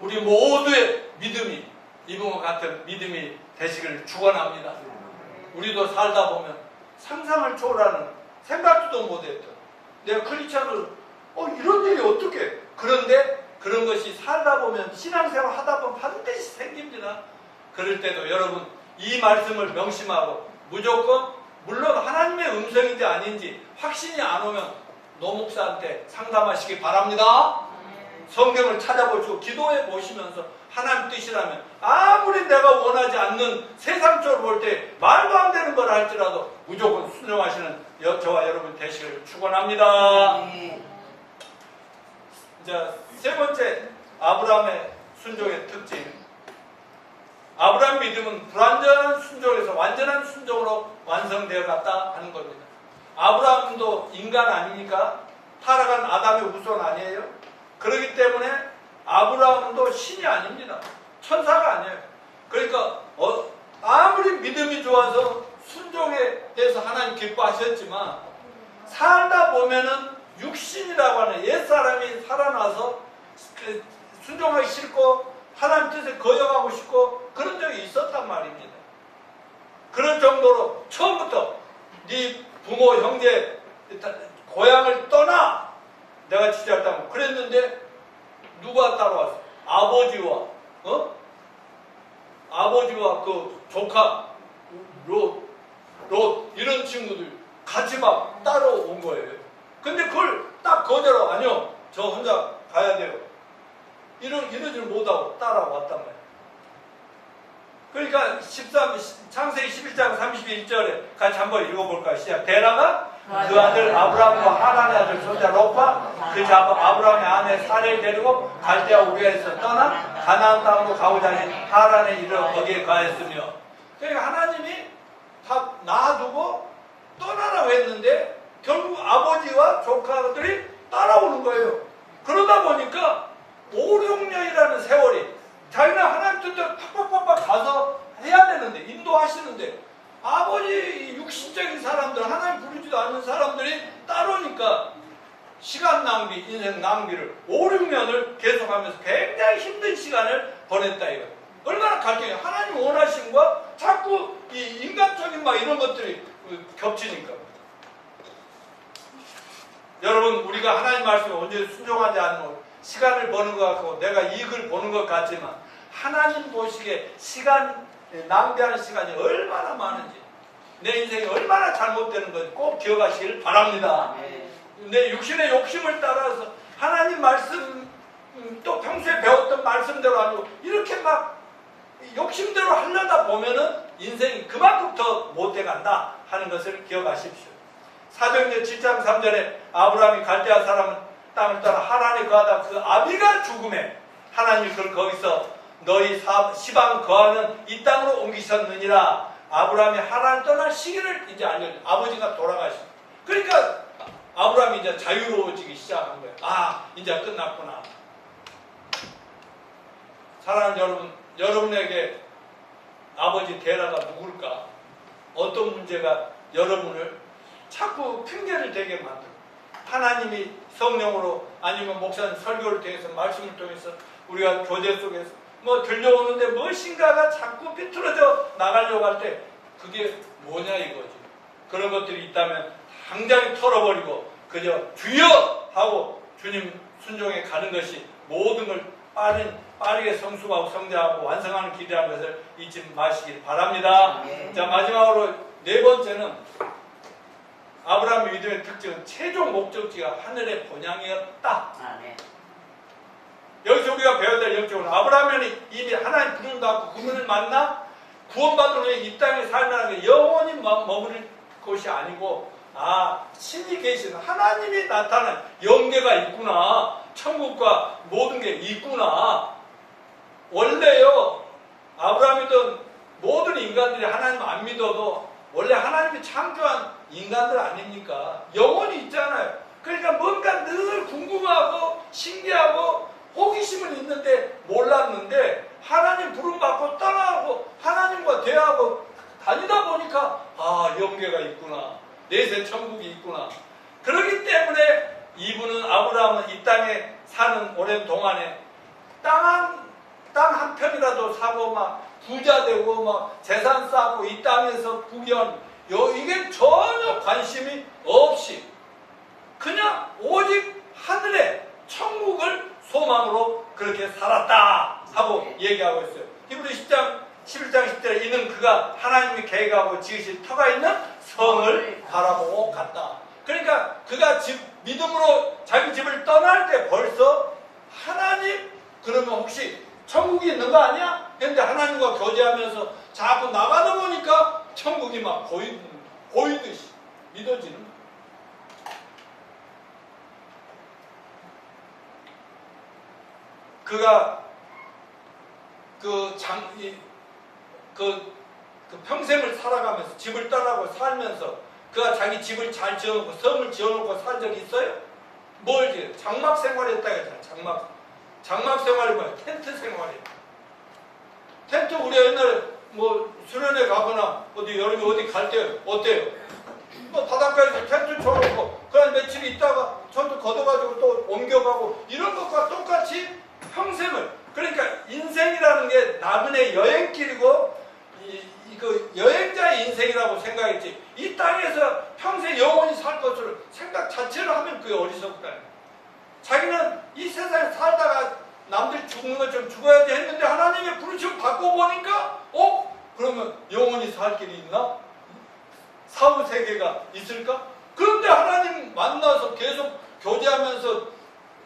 우리 모두의 믿음이 이분과 같은 믿음이 되시기를 축원합니다. 우리도 살다 보면 상상을 초월하는, 생각도 못했던, 내가 크리스찬으로 이런 일이 어떻게, 그런데 그런 것이 살다 보면, 신앙생활 하다 보면 반드시 생깁니다. 그럴 때도 여러분 이 말씀을 명심하고 무조건, 물론 하나님의 음성인지 아닌지 확신이 안 오면 노 목사한테 상담하시기 바랍니다. 성경을 찾아보시고 기도해 보시면서 하나님 뜻이라면, 아무리 내가 원하지 않는 세상적으로 볼 때 말도 안 되는 걸 할지라도 무조건 순종하시는 저와 여러분 되시기를 축원합니다. 자, 세 번째, 아브라함의 순종의 특징. 아브라함 믿음은 불완전한 순종에서 완전한 순종으로 완성되어 갔다 하는 겁니다. 아브라함도 인간 아닙니까? 타락한 아담의 후손 아니에요? 그렇기 때문에 아브라함도 신이 아닙니다. 천사가 아니에요. 그러니까 아무리 믿음이 좋아서 순종에 대해서 하나님 기뻐하셨지만, 살다 보면은 육신이라고 하는 옛사람이 살아나서 순종하기 싫고 하나님 뜻에 거역하고 싶고 그런 적이 있었단 말입니다. 그런 정도로 처음부터 네 부모, 형제, 고향을 떠나, 내가 지지했다고 그랬는데 누가 따라왔어? 아버지와 그 조카 롯 이런 친구들 같이 막 따라온 거예요. 근데 그걸 딱 거절하고, 아니요, 저 혼자 가야 돼요, 이러지를 못하고 따라왔단 말이에요. 그러니까 창세기 11장 31절에 같이 한번 읽어볼까요? 시작. 데라가 그 아들 아브라함과 하란의 아들 손자 롯과 그 아브라함의 아내 사레를 데리고 갈대아 우르에서 떠나 가나안 땅으로 가고자 하니 하란에 이르러 거기에 가했으며. 그러니까 하나님이 다 놔두고 떠나라고 했는데 결국 아버지와 조카들이 따라오는 거예요. 그러다 보니까 5, 6년이라는 세월이, 자기는 하나님 뜻대로 팍팍팍팍 가서 해야 되는데, 인도하시는데, 아버지 육신적인 사람들, 하나님 부르지도 않는 사람들이 따르니까 시간 낭비, 인생 낭비를 5, 6년을 계속하면서 굉장히 힘든 시간을 보냈다 이거. 얼마나 갈등해요. 하나님 원하심과 자꾸 이 인간적인 막 이런 것들이 겹치니까. 여러분, 우리가 하나님 말씀에 언제 순종하지 않는 시간을 버는 것 같고 내가 이익을 보는 것 같지만, 하나님 보시기에 낭비하는 시간이 얼마나 많은지, 내 인생이 얼마나 잘못되는 건지 꼭 기억하시길 바랍니다. 내 육신의 욕심을 따라서 하나님 말씀, 또 평소에 배웠던 말씀대로 아니고 이렇게 막 욕심대로 하려다 보면은 인생이 그만큼 더 못돼간다 하는 것을 기억하십시오. 사도행전 7장 3절에 아브라함이 갈대아 사람 땅을 떠나 하란에 거하다 그 아비가 죽음에 하나님이 그를 거기서 너희 시방 거하는 이 땅으로 옮기셨느니라. 아브라함이 하란을 떠날 시기를 이제 알려줘. 아버지가 돌아가시고. 그러니까 아브라함이 이제 자유로워지기 시작한 거예요. 아, 이제 끝났구나. 사랑하는 여러분, 여러분에게 아버지 데라가 누굴까? 어떤 문제가 여러분을 자꾸 핑계를 대게 만들고, 하나님이 성령으로 아니면 목사님 설교를 통해서, 말씀을 통해서, 우리가 교제 속에서 뭐 들려오는데 무엇인가가 자꾸 비틀어져 나가려고 할 때 그게 뭐냐 이거지. 그런 것들이 있다면 당장 털어버리고 그저 주여 하고 주님 순종해 가는 것이 모든 걸 빠르게 성숙하고 성장하고 완성하는 길이라는 것을 잊지 마시길 바랍니다. 자, 마지막으로 네 번째는 아브라함의 믿음의 특징은 최종 목적지가 하늘의 본향이었다. 여기서 우리가 배워야 될 영적으로, 아브라함이 이미 하나님 부름을 받고 그분을 만나 구원받은 후에 이 땅에 살면 영원히 머무를 것이 아니고, 신이 계신 하나님이 나타난 영계가 있구나, 천국과 모든 게 있구나. 원래요, 아브라함이든 모든 인간들이 하나님 안 믿어도 원래 하나님이 창조한 인간들 아닙니까? 영혼이 있잖아요. 그러니까 뭔가 늘 궁금하고 신기하고 호기심은 있는데 몰랐는데 하나님 부름받고 따라하고 하나님과 대화하고 다니다 보니까 영계가 있구나. 내세 천국이 있구나. 그렇기 때문에 이분은 아브라함은 이 땅에 사는 오랜 동안에 땅 한 편이라도 사고 막 부자 되고 막 재산 쌓고 이 땅에서 부귀한 이게 전혀 관심이 없이 그냥 오직 하늘의 천국을 소망으로 그렇게 살았다 하고 얘기하고 있어요. 히브리 11장 10절에 이는 그가 하나님이 계획하고 지으실 터가 있는 성을 바라보고 갔다. 그러니까 그가 믿음으로 자기 집을 떠날 때 벌써 하나님 그러면 혹시 천국이 있는 거 아니야? 근데 하나님과 교제하면서 자꾸 나가다 보니까 천국이 막 보이듯이 믿어지는 거예요. 그가 평생을 살아가면서 집을 떠나고 살면서 그가 자기 집을 잘 지어놓고 성을 지어놓고 산 적이 있어요? 뭘 지어요? 장막 생활했다 했잖아요. 장막 생활이 뭐야? 텐트 생활이에요. 텐트 우리가 옛날에 뭐 수련회 가거나 어디 여름에 어디 갈 때 어때요? 뭐 바닷가에서 텐트 쳐놓고 그냥 며칠 있다가 저도 걷어가지고 또 옮겨가고 이런 것과 똑같이 평생을 그러니까 인생이라는 게 나그네 여행길이고 그 여행자의 인생이라고 생각했지 이 땅에서 평생 영원히 살 것을 생각 자체를 하면 그게 어리석다. 자기는 이 세상에 살다가 남들이 죽는 것처럼 죽어야지 했는데 하나님의 부르심 받고 보니까 그러면 영원히 살 길이 있나? 사후세계가 있을까? 그런데 하나님 만나서 계속 교제하면서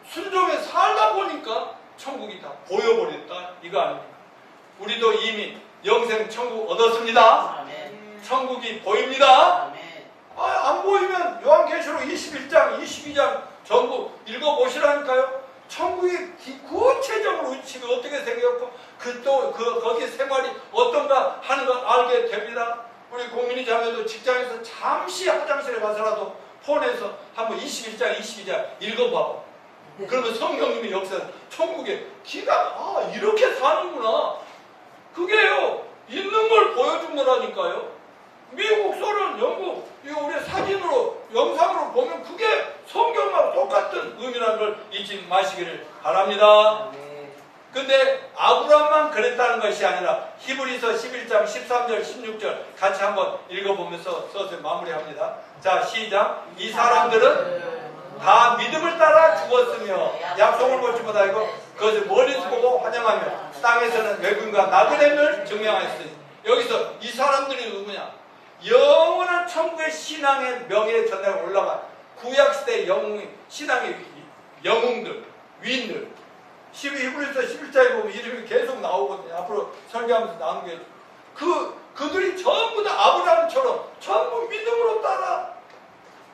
순종에 살다 보니까 천국이 다 보여버렸다 이거 아닙니까? 우리도 이미 영생 천국 얻었습니다. 아멘. 천국이 보입니다. 아멘. 안 보이면 요한계시록 21장 22장 전부 읽어보시라니까요. 천국이 구체적으로 위치가 어떻게 생겼고 거기 생활이 어떤가 하는 걸 알게 됩니다. 우리 공민이 자매도 직장에서 잠시 화장실에 가서라도 폰에서 한번 21장 22장 읽어봐봐. 그러면 성령님의 역사는 천국에 이렇게 사는구나. 그게요 있는 걸 보여준 거라니까요. 미국, 소련, 영국 이거 우리 사진으로 영상으로 보면 그게 성경과 똑같은 의미라는 걸 잊지 마시기를 바랍니다. 근데 아브라함만 그랬다는 것이 아니라 히브리서 11장 13절 16절 같이 한번 읽어보면서 서서 마무리합니다. 자 시작. 이 사람들은 다 믿음을 따라 죽었으며 약속을 보지 못하고 그것을 멀리서 보고 환영하며 땅에서는 외국인과 나그네를 증명하였으니 여기서 이 사람들이 누구냐? 영원한 천국의 신앙의 명예의 전당에 올라간 구약시대의 신앙의 영웅들, 위인들 히브리서 11장에 보면 이름이 계속 나오거든요. 앞으로 설교하면서 나오는 게 그들이 전부 다 아브라함처럼 전부 믿음으로 따라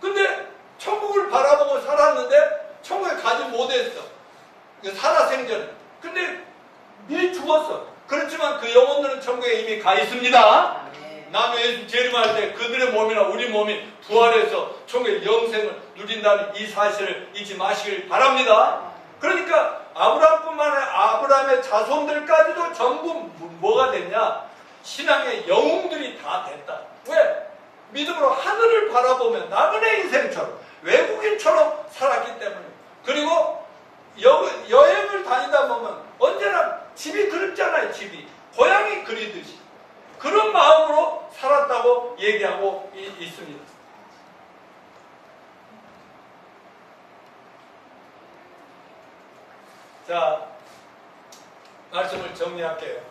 근데 천국을 바라보고 살았는데 천국에 가지 못했어. 살아생전. 근데 미리 죽었어. 그렇지만 그 영혼들은 천국에 이미 가 있습니다. 남의 예수 재림할 때 그들의 몸이나 우리 몸이 부활해서 천국의 영생을 누린다는 이 사실을 잊지 마시길 바랍니다. 그러니까 아브라함뿐만 아니라 아브라함의 자손들까지도 전부 뭐가 됐냐? 신앙의 영웅들이 다 됐다. 왜? 믿음으로 하늘을 바라보면 나그네 인생처럼 외국인처럼 살았기 때문에 그리고 여행을 다니다 보면 언제나 집이 그립잖아요. 집이 고향이 그리듯이 그런 마음으로 살았다고 얘기하고 있습니다. 자, 말씀을 정리할게요.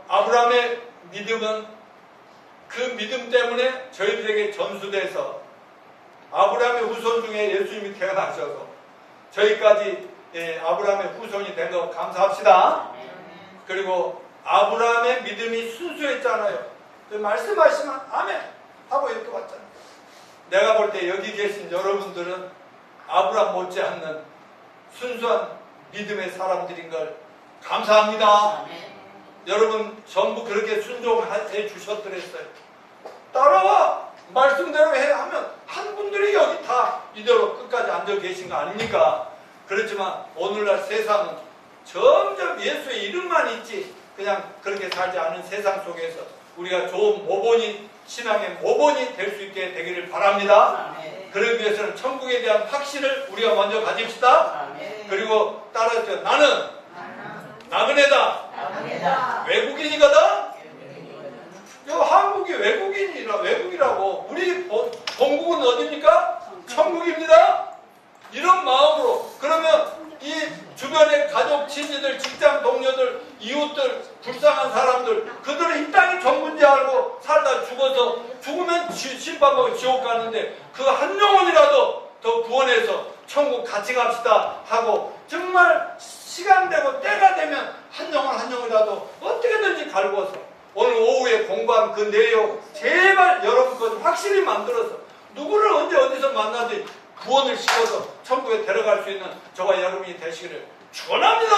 아브라함의 믿음은 그 믿음 때문에 저희들에게 전수돼서 아브라함의 후손 중에 예수님이 태어나셔서 저희까지 아브라함의 후손이 된 거 감사합시다. 그리고 아브라함의 믿음이 순수했잖아요. 말씀하시면 아멘 하고 이렇게 왔잖아요. 내가 볼 때 여기 계신 여러분들은 아브라함 못지않는 순수한 믿음의 사람들인 걸 감사합니다. 여러분 전부 그렇게 순종해 주셨더랬어요. 따라와 말씀대로 해 하면 한 분들이 여기 다 이대로 끝까지 앉아 계신 거 아닙니까? 그렇지만 오늘날 세상은 점점 예수의 이름만 있지 그냥 그렇게 살지 않은 세상 속에서 우리가 좋은 모본이 신앙의 모본이 될 수 있게 되기를 바랍니다. 그러기 위해서는 천국에 대한 확신을 우리가 먼저 가집시다. 그리고 따라서 나는 나그네다. 외국인이거든. 한국이 외국이라고. 우리 본국은 어디입니까? 천국입니다. 이런 마음으로 그러면 이 주변의 가족, 친지들, 직장 동료들, 이웃들, 불쌍한 사람들 그들은 이 땅이 전부인지 알고 살다 죽으면 심판받고 지옥 가는데 그 한 영혼이라도 더 구원해서 천국 같이 갑시다 하고 정말 시간 되고 때가 되면 한 영혼이라도 어떻게든지 갈고서 오늘 오후에 공부한 그 내용 제발 여러분 것 확실히 만들어서 누구를 언제 어디서 만나든지 구원을 시켜서 천국에 데려갈 수 있는 저와 여러분이 되시기를 축원합니다.